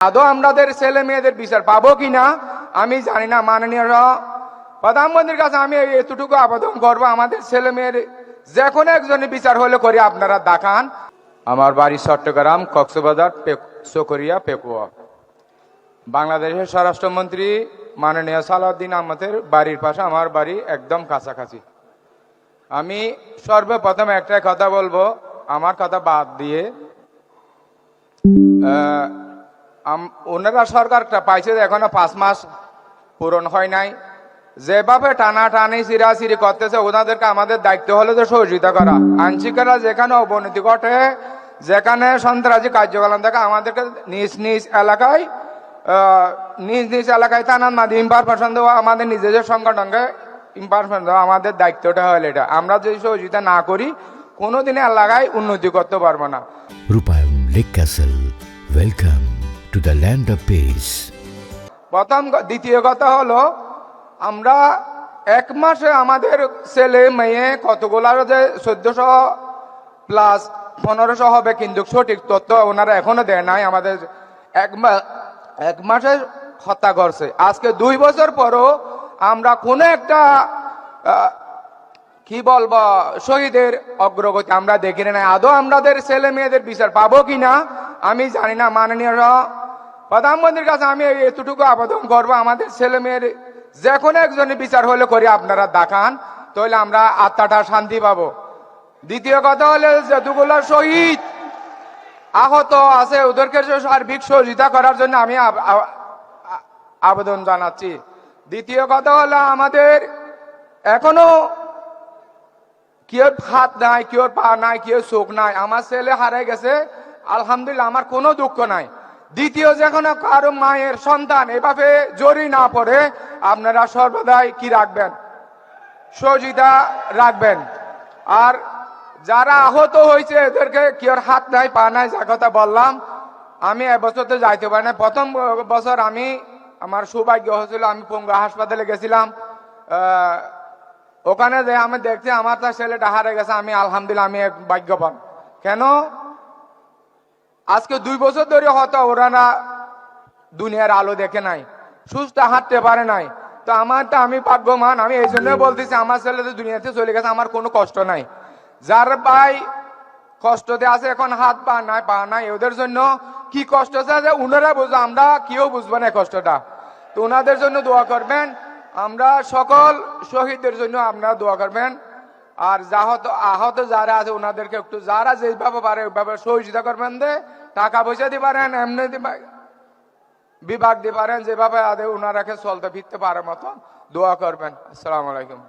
আদৌ আমাদের ছেলে মেয়েদের বিচার পাবো কিনা আমি জানি না। মাননীয় প্রধানমন্ত্রীর কাছে আমি এতটুকু আবেদন করবো, আমাদের ছেলে মেয়ের যে কোনো একজনের বিচার হলে করে আপনারা দেখান। আমার বাড়ি চট্টগ্রাম, কক্সবাজার, চকরিয়া, পেকুয়া। বাংলাদেশের স্বরাষ্ট্রমন্ত্রী মাননীয় সালাউদ্দিন আহমেদের বাড়ির পাশে আমার বাড়ি একদম কাছাকাছি। আমি সর্বপ্রথম একটা কথা বলবো, আমার কথা বাদ দিয়ে ওনারা সরকারটা পাইছে এখনো 5 মাস পূরণ হয় নাই। যেভাবে টানাটানি চিরাচিরি করতেছে ওনাদেরকে আমাদের দায়িত্ব হলো যে সহযোগিতা করা। আইনশৃঙ্খলা যেখানে অবনতি ঘটে, যেখানে সন্ত্রাসী কার্যকলাপ থাকে, আমাদেরকে নিজ নিজ এলাকায় থানার মাধ্যমে ইনফরমেশন দেওয়া, আমাদের নিজেদের সংগঠনকে ইনফরমেশন দেওয়া আমাদের দায়িত্বটা হলো এটা। আমরা যদি সহযোগিতা না করি কোনোদিনে এলাকায় উন্নতি করতে পারবো না। রূপায়ণ lake castle, welcome to the land of piece. দ্বিতীয় কথা হলো, আমরা 1 মাসে আমাদের ছেলে মেয়ে কতগুলো যে 1400 প্লাস 1500 হবে, কিন্তু সঠিক তথ্য ওনারা এখনো দেয় নাই। আমাদের 1 মাসে হত্যা করছে। আজকে 2 বছর পরও আমরা কোনো একটা কি বলবো শহীদের অগ্রগতি আমরা দেখি না। আদৌ আমাদের ছেলে মেয়েদের বিচার পাবো কিনা আমি জানি না। মাননীয় প্রধানমন্ত্রীর কাছে আমি এতটুকু আবেদন করবো, আমাদের ছেলে মেয়ের যে কোনো একজনের বিচার হলে করে আপনারা দেখান, তাহলে আমরা আত্মাটা শান্তি পাবো। দ্বিতীয় কথা হলে যতগুলো শহীদ আহত আছে ওদেরকে সার্বিক সহযোগিতা করার জন্য আমি আবেদন জানাচ্ছি। দ্বিতীয় কথা হলো, আমাদের এখনো কেউ হাত নাই, কেউ পা নাই, কেউ চোখ নাই। আমার ছেলে হারাই গেছে, আলহামদুলিল্লাহ, আমার কোনো দুঃখ নাই। দ্বিতীয়, যখন কারো মায়ের সন্তান এভাবে জড়ি না পড়ে আপনারা সর্বদাই কি রাখবেন, সহযোগিতা রাখবেন। আর যারা আহত হয়েছে এদেরকে কেউ হাত নাই, পা নাই, যা কথা বললাম, আমি এবছর তো যাইতে পারি না। প্রথম বছর আমার সৌভাগ্য হয়েছিল, আমি পঙ্গু হাসপাতালে গেছিলাম। ওখানে যে আমি দেখছি আমার তার ছেলেটা হারে গেছে, আমি আলহামদুলিল্লাহ আমি এক ভাগ্যবান। কেন আজকে 2 বছর ধরে হয়তো ওরা না দুনিয়ার আলো দেখে নাই, সুস্থ হাঁটতে পারে নাই। তো আমি ভাগ্যবান। আমি এই জন্য বলতেছি, আমার ছেলে তো দুনিয়াতে চলে গেছে, আমার কোনো কষ্ট নাই। যার ভাই কষ্টতে আছে, এখন হাত পা নাই, ওদের জন্য কি কষ্ট আছে ওনারা বুঝবো, আমরা কেউ বুঝবো না কষ্টটা। তো ওনাদের জন্য দোয়া করবেন, আমরা সকল শহীদদের জন্য আপনারা দোয়া করবেন। আর আহত যারা আছে ওনাদেরকে একটু যারা যেভাবে পারে ওইভাবে সহযোগিতা করবেন, টাকা পয়সা দিতে পারেন, এমনি বিভাগ দিতে পারেন, যেভাবে ওনারাকে চলতে ফিরতে পারে মতো দোয়া করবেন। আসসালামু আলাইকুম।